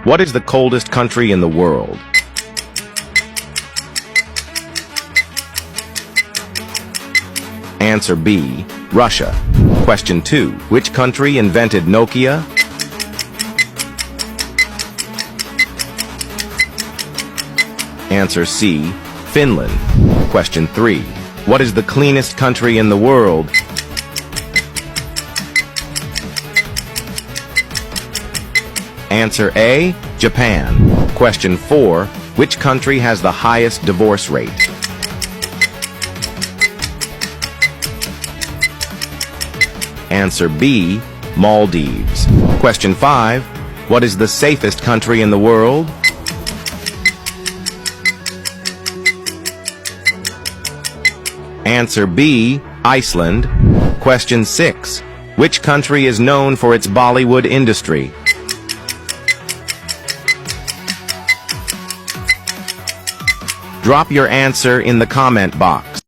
What is the coldest country in the world? Answer B, Russia. Question 2. Which country invented Nokia? Answer C, Finland. Question 3. What is the cleanest country in the world? Answer A, Japan. Question 4. Which country has the highest divorce rate? Answer B, Maldives. Question 5. What is the safest country in the world? Answer B, Iceland. Question 6. Which country is known for its Bollywood industry? Drop your answer in the comment box.